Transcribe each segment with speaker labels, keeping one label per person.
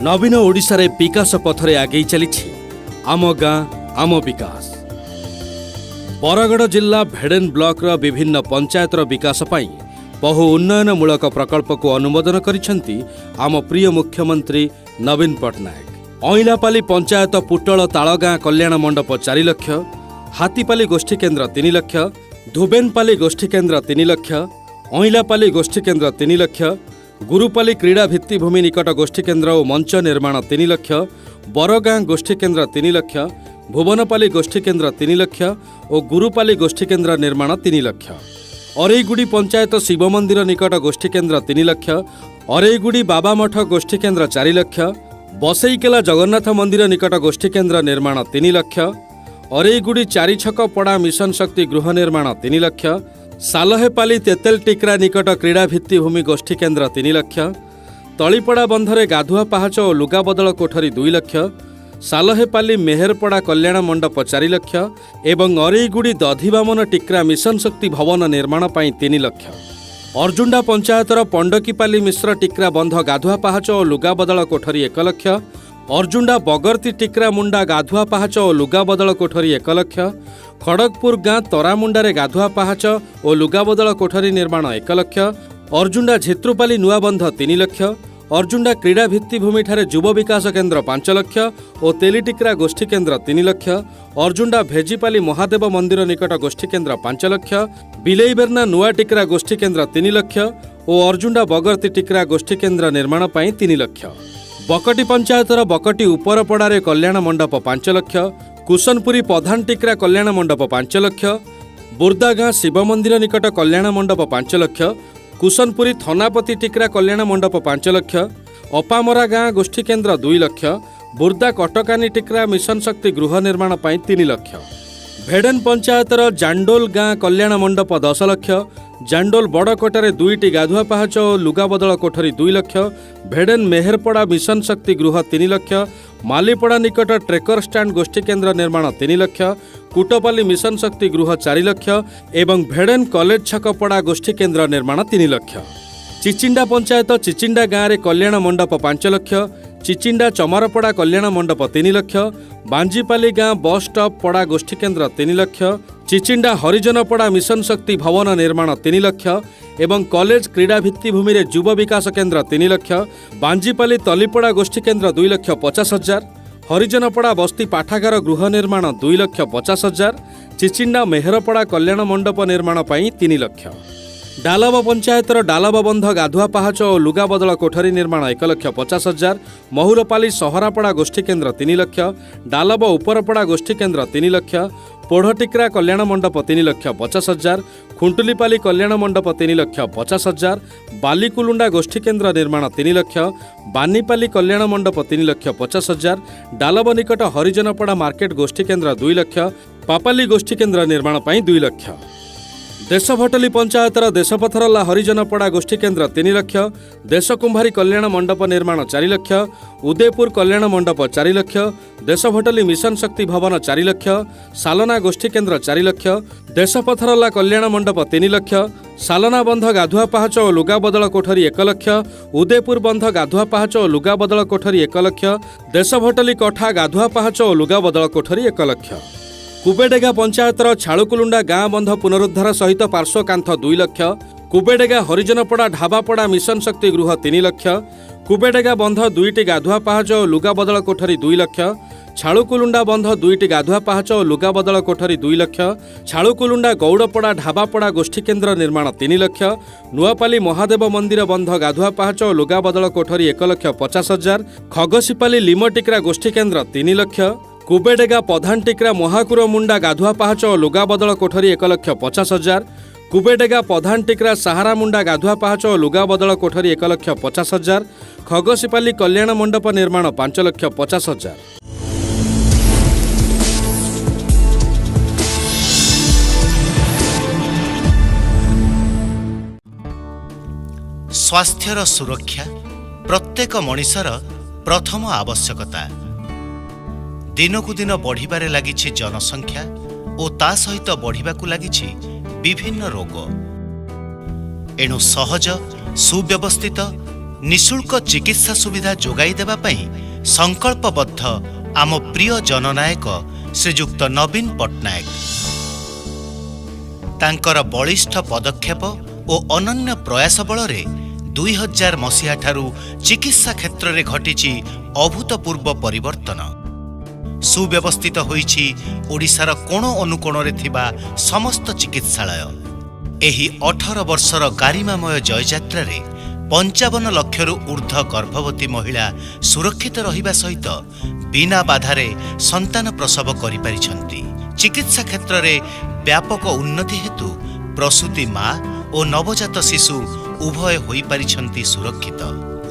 Speaker 1: नवीन ओडिशारे विकास पथरे आगे चलिछि आम गाँ आम विकास। बरगड़ जिला भेडेन ब्लॉक विभिन्न पंचायतर विकास पई बहु उन्नयनमूलक प्रकल्प को अनुमोदन करिसेंति आम प्रिय मुख्यमंत्री नवीन पट्टनायक। अईलापाली पंचायत पुटल तालगाँ कल्याण मंडप 4 लाख, हाथीपाली गोष्ठी केन्द्र 3 लाख, धुबेनपाली गोष्ठी केन्द्र 3 लाख, अईलापाली गोष्ठी केन्द्र 3 लाख, गुरुपाली क्रीड़ा भित्तिभूमि निकट गोष्ठी केन्द्र और मंच निर्माण 3 लाख, बरगाँ गोष्ठी केन्द्र 3 लाख, भुवनपाली गोष्ठी केन्द्र 3 लाख और गुरुपाली गोष्ठी केन्द्र निर्माण 3 लाख। अरेईगुड़ी पंचायत शिव मंदिर निकट गोष्ठी केन्द्र 3 लाख, अरेईगुड़ी बाबा मठ गोष्ठी केन्द्र 4 लाख, बसईकेला जगन्नाथ मंदिर निकट गोष्ठी केन्द्र निर्माण 3 लाख, अरेईगुड़ी 4 छक पड़ा मिशन शक्ति गृह निर्माण 3 लाख, सालहेपाली तेतेल टिक्रा निकट क्रीड़ा भित्तिभूमि गोष्ठी केन्द्र 3 लाख, तलीपड़ा बंधरे गाधुआ पहाच और लुगा बदल कोठरी 2 लाख, सालहेपाली मेहरपड़ा कल्याण मंडप 4 लाख एवं अरेईगुड़ी दधिबामन टिक्रा मिशन शक्ति भवन निर्माण पाई 3 लाख। अर्जुंडा पंचायतर पंडकीपाली मिश्र टिक्रा बंध गाधुआ पहाच और लुगा बदल कोठरी 1 लाख, अर्जुंडा बगर्ती टिक्रा मुंडा गाधुआ पहाच और लुगा बदल कोठरी 1 लाख, खड़गपुर गाँ तरामुंडारे गाधुआ पहाच और लुगा बदल कोठरी निर्माण 1 लाख, अर्जुंडा झेत्रुपाली नुआबंध 3 लाख, अर्जुंडा क्रीड़ा भित्तिभूमि ठारे युव विकास केन्द्र 5 लाख और तेलीटिक्रा गोष्ठी केन्द्र 3 लाख, अर्जुंडा भेजीपाली महादेव मंदिर निकट गोष्ठी केन्द्र 5 लाख, बिलेईबेरना नुआ टिक्रा गोष्ठी केन्द्र 3 लाख और अर्जुंडा बगर्ती टिक्रा गोष्ठी केन्द्र निर्माण पाई 3 लाख। बकटी पंचायतर बकटी उपरपड़ारे कल्याण मंडप 5 लाख, कुशनपुरी प्रधान टिक्रा कल्याण मंडप 5 लाख, बुर्दा गाँ शिव मंदिर निकट कल्याण मंडप 5 लाख, कुशनपुरी थनापति टिक्रा कल्याण मंडप 5 लाख, अपामरा गाँ गोष्ठी केन्द्र 2 लाख, बुर्दा कटकानी टिक्रा मिशन शक्ति गृह निर्माण पाई 3 लाख। भेडेन पंचायतर जांडोल गाँ कल्याण मंडप 10 लाख, जांडोल बड़कोटारे 2टी गाधुआ पहाच और लुगा बदल कोठरी 2 लाख, भेडेन मेहरपड़ा मिशन शक्ति गृह 3 लाख, मालीपड़ा निकट ट्रेकर स्टैंड गोष्ठी केन्द्र निर्माण 3 लाख, कुटपाली मिशन शक्ति गृह 4 लाख एवं भेडेन कॉलेज छकपड़ा गोष्ठी केन्द्र निर्माण 3 लाख। चिचिंडा पंचायत चिचिंडा गाँव कल्याण मंडप 5 लाख, चिचिंडा चमारपड़ा कल्याण मंडप 3 लाख, बांजीपाली गाँ बस स्टॉप पड़ा गोष्ठी केन्द्र 3 लाख, चिचिंडा हरिजनपड़ा मिशन शक्ति भवन निर्माण 3 लाख एवं कॉलेज क्रीड़ा भित्तिभूमि रे युव विकास केन्द्र 3 लाख, बांजीपाली तलीपड़ा गोष्ठी केन्द्र 2,50,000, हरिजनपड़ा बस्ती पाठागार गृह निर्माण 2,50,000, चिचिंडा मेहरपड़ा कल्याण मंडप निर्माण पाई 3 लाख। डालब पंचायतर डालब बंध गाधुआ पहाच और लुगा बदल कोठरी निर्माण 1,50,000, महुरपाली सहरापड़ा गोष्ठी केन्द्र 3 लाख, डालब उपरपड़ा गोष्ठी केन्द्र 3 लाख, पोढ़टिक्रा कल्याण मंडप 3,50,000, खुंटुलीपाली कल्याण मंडप 3,50,000, बालीकुलुंडा गोष्ठी केन्द्र निर्माण 3 लाख, बानीपाली कल्याण मंडप 3,50,000, डालब निकट हरिजनपड़ा मार्केट गोष्ठी केन्द्र 2 लाख, पापाली गोष्ठी केन्द्र निर्माण पाई 2 लाख। देशभटली पंचायतर देशपथरला हरिजनपड़ा गोष्ठी केन्द्र 3 लाख, देशकुंभारी कल्याण मंडप निर्माण 4 लाख, उदयपुर कल्याण मंडप 4 लाख, देशभटली मिशन शक्ति भवन 4 लाख, सालना गोष्ठी केन्द्र 4 लाख, देशपथरला कल्याण मंडप 3 लाख, सालना बंध गाधुआ पहाच और लुगा बदल कोठरी 1 लाख, उदयपुर बंध गाधुआ पहाच और लुगा बदल कोठरी 1 लाख, देशभटली कठा गाधुआ पहाच और लुगा बदल कोठरी 1 लाख। कुबेडेगा पंचायतर छाड़ुकुलुंडा गाँ बंध पुनरुद्धार सहित पार्श्व कांथ 2 लाख, कुबेडेगा हरिजनपड़ा ढाबापड़ा मिशन शक्ति गृह 3 लाख, कुबेडेगा बंध 2टी गाधुआ पहाच और लुगा बदल कोठरी 2 लाख, छाड़ुकुलुंडा बंध 2टी गाधुआ पहाच और लुगा बदल कोठरी 2 लाख, छाड़ुकुलुंडा गौड़पड़ा ढाबापड़ा गोष्ठी केन्द्र निर्माण 3 लाख, नुआपाली महादेव मंदिर बंध गाधुआ पहाच और लुगा बदल कोठरी 1,50,000, खगसिपाली लिमटिक्रा गोष्ठी केन्द्र 3 लाख, कुबेडेगा प्रधान टिक्रा महाकुर मुंडा गाधुआ पहाच और लुगा बदल कोठरी 1,50,000, कुबेडेगा प्रधान टिक्रा सहारा मुंडा गाधुआ पहाच और लुगा बदल कोठरी 1,50,000, खगसिपाली कल्याण मंडप निर्माण 5,50,000।
Speaker 2: स्वास्थ्यर सुरक्षा प्रत्येक मनिषर प्रथम आवश्यकता। दिनकु दिन बढ़िबारे लागिछि जनसंख्या और ता सहित बढ़िबाकु लागिछि विभिन्न रोग। एणु सहज सुव्यवस्थित निःशुल्क चिकित्सा सुविधा जोगाई देबा पई संकल्पबद्ध आम प्रिय जननायक श्रीजुक्त नवीन पट्टनायक। तांकर बलिष्ठ पदक्षेप और अनन्य प्रयास बलरे 2000 मसीहा ठारू चिकित्सा क्षेत्र में घटिछि अभूतपूर्व परिवर्तन। सुव्यवस्थित होइछि ओडिशार कोण अनुकोण रे थिबा समस्त चिकित्सालय। एही 18 वर्षर गारिमामय जययात्रा रे 55 लक्षरू ऊर्ध्व गर्भवती महिला सुरक्षित रहिबा सहित बिना बाधारे संतान प्रसव करि पारिछन्ति। चिकित्सा क्षेत्र रे व्यापक उन्नति हेतु प्रसूति माँ और नवजात शिशु उभय होई पारिछन्ति सुरक्षित।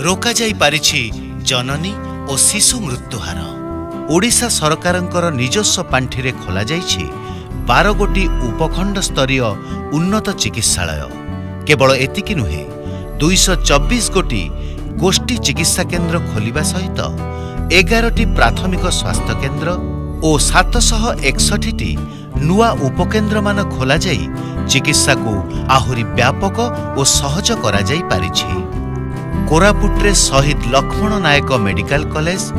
Speaker 2: रोका जाई पारिछि जननी और शिशु मृत्युहार। ओडिशा सरकारंकर निजस्व पांठि रे खोला जाइछि 12 गोटी उपखंड स्तरीय उन्नत चिकित्सालय। केवल एतिकी नुहे 224 गोटी गोष्ठी चिकित्सा केन्द्र खोलिबा सहित 11टी प्राथमिक स्वास्थ्य केन्द्र और 761टी नुआ उपकेन्द्र मान खोला जाई चिकित्सा को आहुरी व्यापक और सहज करा जाई पारिछि। कोरापुट्रे शहीद लक्ष्मण नायक मेडिकल कॉलेज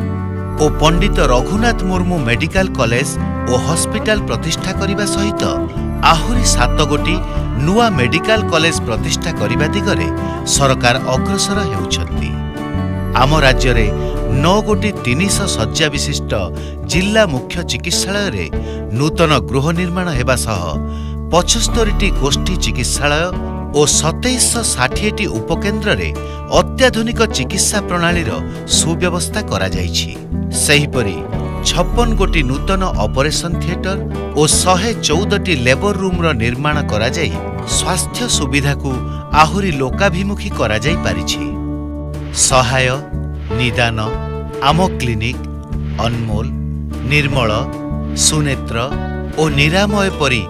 Speaker 2: और पंडित रघुनाथ मुर्मू मेडिकल कॉलेज और हॉस्पिटल प्रतिष्ठा करिबा सहित आहुरी 7 गोटी नुआ मेडिकल कॉलेज प्रतिष्ठा करिबा दिगरे सरकार अग्रसर हेउछन्ति। आम राज्य रे 9 गोटी 300 शଯ୍या विशिष्ट जिला मुख्य चिकित्सालय रे नूतन गृह निर्माण हेबा सह 75टी गोष्ठी चिकित्सालय और 2760टी उपकेन्द्र रे अत्याधुनिक चिकित्सा प्रणालीर सुव्यवस्था करा जाइछि। सेहिपरि 56 गोटी नूतन ऑपरेशन थिएटर और 114टी लेबर रूम रो निर्माण करा जाई स्वास्थ्य सुविधा को आहुरी लोकाभिमुखी करा जाई पारिछि। सहाय निदान आम क्लिनिक अनमोल निर्मल सुनेत्र और निरामय परी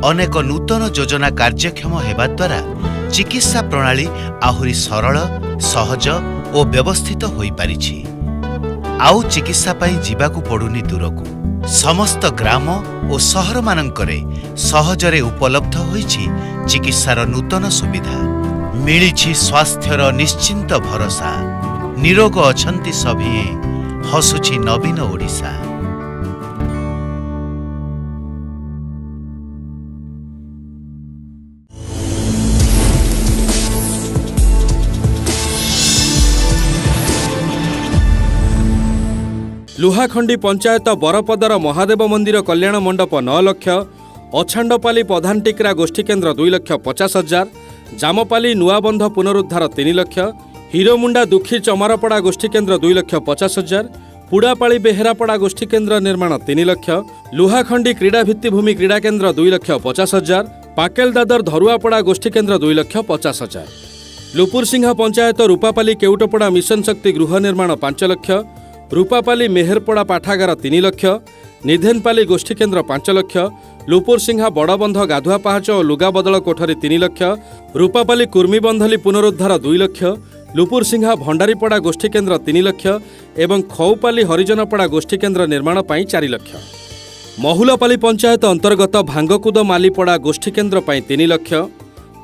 Speaker 2: अनेक नूतन योजना कार्यक्षम हेबा द्वारा चिकित्सा प्रणाली आहुरी सरल सहज और व्यवस्थित होई पारिछि। आउ चिकित्सा पाई जीवाकू पड़ुनी दूरकू समस्त ग्राम और सहर मानंकरे सहजरे उपलब्ध होइछि चिकित्सार नूतन सुविधा। मिलिछि स्वास्थ्यर निश्चिंत भरोसा। निरोग अछंती सभिए हसुछि नवीन ओडिशा।
Speaker 1: लुहाखंडी पंचायत बरपदर महादेव मंदिर कल्याण मंडप 9 लाख, अछांडपाली प्रधान टिकरा गोष्ठी केन्द्र 2,50,000, जामपाली नुआबंध पुनरुद्धार 3 लाख, हिरोमुंडा दुखी चमारपड़ा गोष्ठी केन्द्र 2,50,000, पुड़ापाली बेहेरापड़ा गोष्ठी केन्द्र निर्माण 3 लाख, लुहाखंडी क्रीड़ा भित्तिभूमि क्रीड़ा केन्द्र 2,50,000, पाकेल दादर धरुआपड़ा गोष्ठी केन्द्र 2,50,000, लुपुरसिंहा पंचायत रूपापाली केउटपड़ा मिशन शक्ति गृह निर्माण 5 लाख, रूपापाली मेहरपड़ा पाठागार 3 लाख, निधेनपाली गोष्ठी केन्द्र 5 लाख, लुपुरसिंहा बड़बंध गाधुआ पाहाच और लुगा बदल कोठरी 3 लाख, रूपापाली कुर्मीबंधली पुनरुद्धार 2 लाख, लुपुरसिंहा भंडारीपड़ा गोष्ठी केन्द्र 3 लाख एवं खौपाली हरिजनपड़ा गोष्ठी केन्द्र निर्माण पाई 4 लाख। महुलपाली पंचायत अंतर्गत भांगकुद मालीपड़ा गोष्ठी केन्द्र पाई 3 लाख,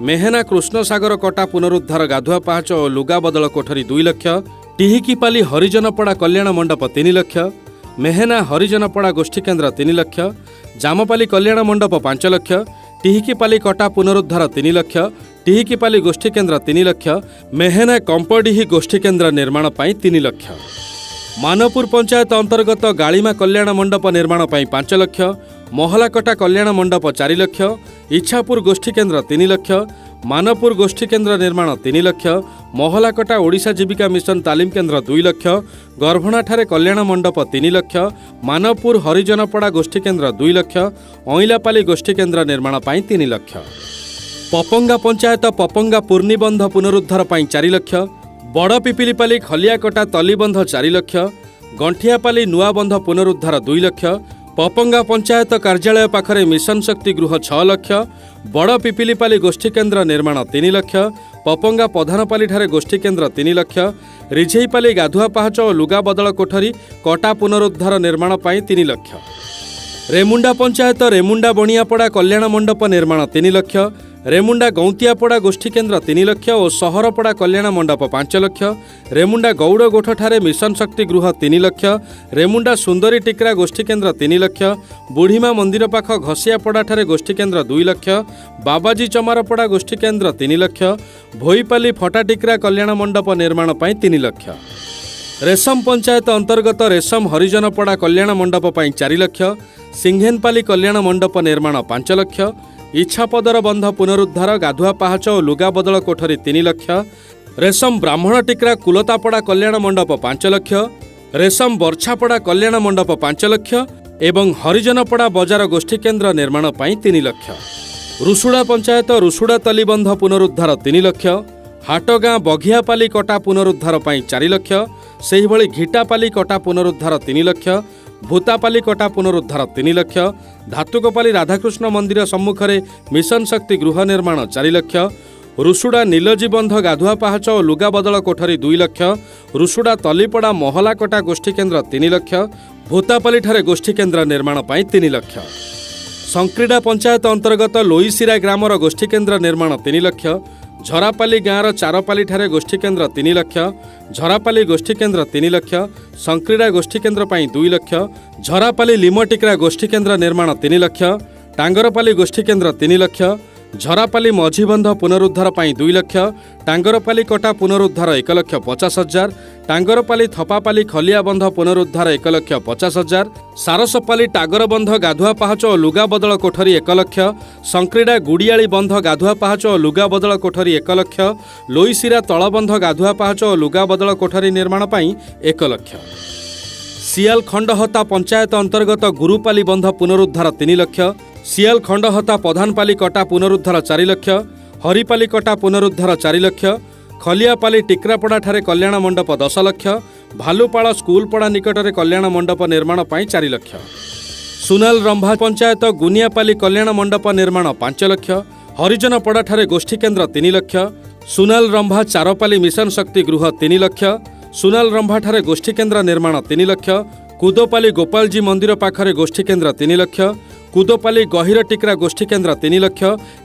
Speaker 1: मेहना कृष्णसागर कटा पुनरुद्धार गाधुआ पाहाच और लुगा बदल कोठरी 2 लाख, टिहिकीपाली हरिजनपड़ा कल्याण मंडप 3 लाख, मेहना हरिजनपड़ा गोष्ठी केन्द्र 3 लाख, जामपाली कल्याण मंडप 5 लाख, टिहिकीपाली कटा पुनरुद्धार 3 लाख, टिहिकीपाली गोष्ठी केन्द्र 3 लाख, मेहना कंपडीही गोष्ठी केन्द्र निर्माण पाई 3 लाख। मानपुर पंचायत अंतर्गत गाड़ीमा कल्याण मंडप निर्माण पाई 5 लाख, महलाकटा कल्याण मंडप 4 लाख, इच्छापुर गोष्ठी केन्द्र 3 लाख, मानपुर गोष्ठी केन्द्र निर्माण 3 लाख, महलाकटा ओडिशा जीविका मिशन तालीम केन्द्र 2 लाख, गर्भणाठारे कल्याण मंडप 3 लाख, मानपुर हरिजनपड़ा गोष्ठी केन्द्र 2 लाख, अईलापाली गोष्ठी केन्द्र निर्माण पाई 3 लाख। पपंगा पंचायत पपंगा पूर्णिबंध पुनरुद्धार पाई 4 लाख, बड़ पिपिलीपाली खलियाकटा तलीबंध 4 लाख, गंठियापाली नुआबंध पुनरुद्धार 2 लाख, पपंगा पंचायत कार्यालय पाखरे मिशन शक्ति गृह 6 लाख, बड़ पिपिलीपाली गोष्ठी केन्द्र निर्माण 3 लाख, पपंगा प्रधानपाली ठारे गोष्ठी केन्द्र 3 लाख, रिझेईपाली गाधुआ पाहाच और लुगा बदल कोठरी कटा पुनरुद्धार निर्माण पाई 3 लाख। ରେମୁଣ୍ଡା ପଞ୍ଚାୟତ ରେମୁଣ୍ଡା ବଣିଆପଡ଼ା କଲ୍ୟାଣ ମଣ୍ଡପ ନିର୍ମାଣ 3 ଲକ୍ଷ, ରେମୁଣ୍ଡା ଗୌନ୍ତିଆପଡ଼ା ଗୋଷ୍ଠୀକେନ୍ଦ୍ର 3 ଲକ୍ଷ ଓ ସହରପଡ଼ା କଲ୍ୟାଣ ମଣ୍ଡପ 5 ଲକ୍ଷ, ରେମୁଣ୍ଡା ଗୌଡ଼ଗୋଠଠାରେ ମିଶନ ଶକ୍ତି ଗୃହ 3 ଲକ୍ଷ, ରେମୁଣ୍ଡା ସୁନ୍ଦରୀ ଟିକ୍ରା ଗୋଷ୍ଠୀକେନ୍ଦ୍ର 3 ଲକ୍ଷ, ବୁଢ଼ୀମା ମନ୍ଦିର ପାଖ ଘସିଆପଡ଼ାଠାରେ ଗୋଷ୍ଠୀକେନ୍ଦ୍ର 2 ଲକ୍ଷ, ବାବାଜୀ ଚମାରପଡ଼ା ଗୋଷ୍ଠୀକେନ୍ଦ୍ର 3 ଲକ୍ଷ, ଭୋଇପାଲି ଫଟାଟିକ୍ରା କଲ୍ୟାଣ ମଣ୍ଡପ ନିର୍ମାଣ ପାଇଁ 3 ଲକ୍ଷ। ରେଶମ ପଞ୍ଚାୟତ ଅନ୍ତର୍ଗତ ରେଶମ ହରିଜନପଡ଼ା କଲ୍ୟାଣ ମଣ୍ଡପ ପାଇଁ 4 ଲକ୍ଷ, ସିଂଘେନପାଲି କଲ୍ୟାଣ ମଣ୍ଡପ ନିର୍ମାଣ 5 ଲକ୍ଷ, ଇଚ୍ଛାପଦର ବନ୍ଧ ପୁନରୁଦ୍ଧାର ଗାଧୁଆ ପାହାଚ ଓ ଲୁଗା ବଦଳ କୋଠରୀ 3 ଲକ୍ଷ, ରେଶମ ବ୍ରାହ୍ମଣ ଟିକ୍ରା କୁଲତାପଡ଼ା କଲ୍ୟାଣ ମଣ୍ଡପ 5 ଲକ୍ଷ, ରେଶମ ବର୍ଛାପଡ଼ା କଲ୍ୟାଣ ମଣ୍ଡପ 5 ଲକ୍ଷ ଏବଂ ହରିଜନପଡ଼ା ବଜାର ଗୋଷ୍ଠୀକେନ୍ଦ୍ର ନିର୍ମାଣ ପାଇଁ 3 ଲକ୍ଷ। ରୁଷୁଡ଼ା ପଞ୍ଚାୟତ ରୁଷୁଡ଼ା ତଲିବନ୍ଧ ପୁନରୁଦ୍ଧାର 3 ଲକ୍ଷ, ହାଟଗାଁ ବଘିଆପାଲି କଟା ପୁନରୁଦ୍ଧାର ପାଇଁ 4 ଲକ୍ଷ, ସେହିଭଳି ଘିଟାପାଲି କଟା ପୁନରୁଦ୍ଧାର 3 ଲକ୍ଷ, ଭୂତାପାଲି କଟା ପୁନରୁଦ୍ଧାର 3 ଲକ୍ଷ, ଧାତୁକପାଲି ରାଧାକୃଷ୍ଣ ମନ୍ଦିର ସମ୍ମୁଖରେ ମିଶନ ଶକ୍ତି ଗୃହ ନିର୍ମାଣ 4 ଲକ୍ଷ, ରୁଷୁଡ଼ା ନୀଲଜୀ ବନ୍ଧ ଗାଧୁଆ ପାହାଚ ଓ ଲୁଗା ବଦଳ କୋଠରୀ 2 ଲକ୍ଷ, ରୁଷୁଡ଼ା ତଲିପଡ଼ା ମହଲା କଟା ଗୋଷ୍ଠୀକେନ୍ଦ୍ର 3 ଲକ୍ଷ, ଭୂତାପାଲିଠାରେ ଗୋଷ୍ଠୀକେନ୍ଦ୍ର ନିର୍ମାଣ ପାଇଁ 3 ଲକ୍ଷ। ସଂକ୍ରିଡ଼ା ପଞ୍ଚାୟତ ଅନ୍ତର୍ଗତ ଲୋଇସିରା ଗ୍ରାମର ଗୋଷ୍ଠୀକେନ୍ଦ୍ର ନିର୍ମାଣ 3 ଲକ୍ଷ, ଝରାପାଲି ଗାଁର ଚାରପାଲିଠାରେ ଗୋଷ୍ଠୀକେନ୍ଦ୍ର 3 ଲକ୍ଷ, ଝରାପାଲି ଗୋଷ୍ଠୀକେନ୍ଦ୍ର 3 ଲକ୍ଷ, ସଂକ୍ରିଡ଼ା ଗୋଷ୍ଠୀକେନ୍ଦ୍ର ପାଇଁ 2 ଲକ୍ଷ, ଝରାପାଲି ଲିମଟିକ୍ରା ଗୋଷ୍ଠୀକେନ୍ଦ୍ର ନିର୍ମାଣ 3 ଲକ୍ଷ, ଟାଙ୍ଗରପାଲି ଗୋଷ୍ଠୀକେନ୍ଦ୍ର 3 ଲକ୍ଷ, ଝରାପାଲି ମଝିବନ୍ଧ ପୁନରୁଦ୍ଧାର ପାଇଁ 2 ଲକ୍ଷ, ଟାଙ୍ଗରପାଲି କଟା ପୁନରୁଦ୍ଧାର 1,50,000, ଟାଙ୍ଗରପାଲି ଥପାପାଲି ଖଲିଆ ବନ୍ଧ ପୁନରୁଦ୍ଧାର 1,50,000, ସାରସପାଲି ଟାଗର ବନ୍ଧ ଗାଧୁଆ ପାହାଚ ଓ ଲୁଗା ବଦଳ କୋଠରୀ 1 ଲକ୍ଷ, ସଂକ୍ରିଡ଼ା ଗୁଡ଼ିଆଳି ବନ୍ଧ ଗାଧୁଆ ପାହାଚ ଓ ଲୁଗା ବଦଳ କୋଠରୀ 1 ଲକ୍ଷ, ଲୋଇସିରା ତଳବନ୍ଧ ଗାଧୁଆ ପାହାଚ ଓ ଲୁଗା ବଦଳ କୋଠରୀ ନିର୍ମାଣ ପାଇଁ 1 ଲକ୍ଷ। ସିଆଲ ଖଣ୍ଡହତା ପଞ୍ଚାୟତ ଅନ୍ତର୍ଗତ ଗୁରୁପାଲି ବନ୍ଧ ପୁନରୁଦ୍ଧାର 3 ଲକ୍ଷ, ସିଆଲ ଖଣ୍ଡହତା ପ୍ରଧାନପାଲି କଟା ପୁନରୁଦ୍ଧାର 4 ଲକ୍ଷ, ହରିପାଲି କଟା ପୁନରୁଦ୍ଧାର 4 ଲକ୍ଷ, ଖଲିଆପାଲି ଟିକ୍ରାପଡ଼ାଠାରେ କଲ୍ୟାଣ ମଣ୍ଡପ 10 ଲକ୍ଷ, ଭାଲୁପାଳ ସ୍କୁଲପଡ଼ା ନିକଟରେ କଲ୍ୟାଣ ମଣ୍ଡପ ନିର୍ମାଣ ପାଇଁ 4 ଲକ୍ଷ। ସୁନାଲ ରମ୍ଭା ପଞ୍ଚାୟତ ଗୁନିଆପାଲି କଲ୍ୟାଣ ମଣ୍ଡପ ନିର୍ମାଣ 5 ଲକ୍ଷ, ହରିଜନପଡ଼ାଠାରେ ଗୋଷ୍ଠୀକେନ୍ଦ୍ର 3 ଲକ୍ଷ, ସୁନାଲ ରମ୍ଭା ଚାରପାଲି ମିଶନ ଶକ୍ତି ଗୃହ 3 ଲକ୍ଷ, ସୁନାଲ ରମ୍ଭାଠାରେ ଗୋଷ୍ଠୀକେନ୍ଦ୍ର ନିର୍ମାଣ 3 ଲକ୍ଷ, କୁଦପାଲି ଗୋପାଳଜୀ ମନ୍ଦିର ପାଖରେ ଗୋଷ୍ଠୀକେନ୍ଦ୍ର 3 ଲକ୍ଷ, କୁଦପାଲି ଗହିର ଟିକ୍ରା ଗୋଷ୍ଠୀକେନ୍ଦ୍ର 3 ଲକ୍ଷ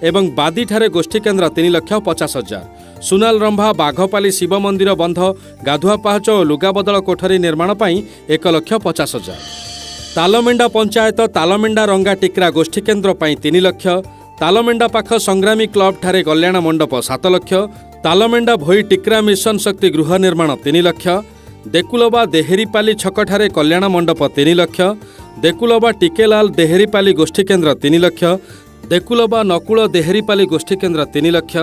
Speaker 1: ଏବଂ ବାଦିଠାରେ ଗୋଷ୍ଠୀକେନ୍ଦ୍ର 3,50,000, ସୁନାଲ ରମ୍ଭା ବାଘପାଲି ଶିବ ମନ୍ଦିର ବନ୍ଧ ଗାଧୁଆ ପାହାଚ ଓ ଲୁଗା ବଦଳ କୋଠରୀ ନିର୍ମାଣ ପାଇଁ 1,50,000। ତାଲମେଣ୍ଡା ପଞ୍ଚାୟତ ତାଲମେଣ୍ଡା ରଙ୍ଗା ଟିକ୍ରା ଗୋଷ୍ଠୀକେନ୍ଦ୍ର ପାଇଁ 3 ଲକ୍ଷ, ତାଲମେଣ୍ଡା ପାଖ ସଂଗ୍ରାମୀ କ୍ଲବଠାରେ କଲ୍ୟାଣ ମଣ୍ଡପ 7 ଲକ୍ଷ, ତାଲମେଣ୍ଡା ଭୋଇ ଟିକ୍ରା ମିଶନ ଶକ୍ତି ଗୃହ ନିର୍ମାଣ 3 ଲକ୍ଷ, ଦେକୁଲବା ଦେହେରିପାଲି ଛକଠାରେ କଲ୍ୟାଣ ମଣ୍ଡପ 3 ଲକ୍ଷ, ଦେକୁଲବା ଟିକେଲାଲ ଦେହେରିପାଲି ଗୋଷ୍ଠୀକେନ୍ଦ୍ର 3 ଲକ୍ଷ, ଦେକୁଲବା ନକୁଳ ଦେହେରିପାଲି ଗୋଷ୍ଠୀକେନ୍ଦ୍ର 3 ଲକ୍ଷ,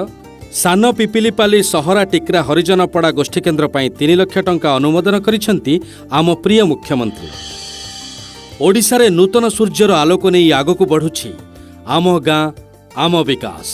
Speaker 1: ସାନ ପିପିଲିପାଲି ସହରା ଟିକ୍ରା ହରିଜନପଡ଼ା ଗୋଷ୍ଠୀକେନ୍ଦ୍ର ପାଇଁ 3 ଲକ୍ଷ ଟଙ୍କା ଅନୁମୋଦନ କରିଛନ୍ତି ଆମ ପ୍ରିୟ ମୁଖ୍ୟମନ୍ତ୍ରୀ। ଓଡ଼ିଶାରେ ନୂତନ ସୂର୍ଯ୍ୟର ଆଲୋକ ନେଇ ଆଗକୁ ବଢ଼ୁଛି ଆମ ଗାଁ ଆମ ବିକାଶ।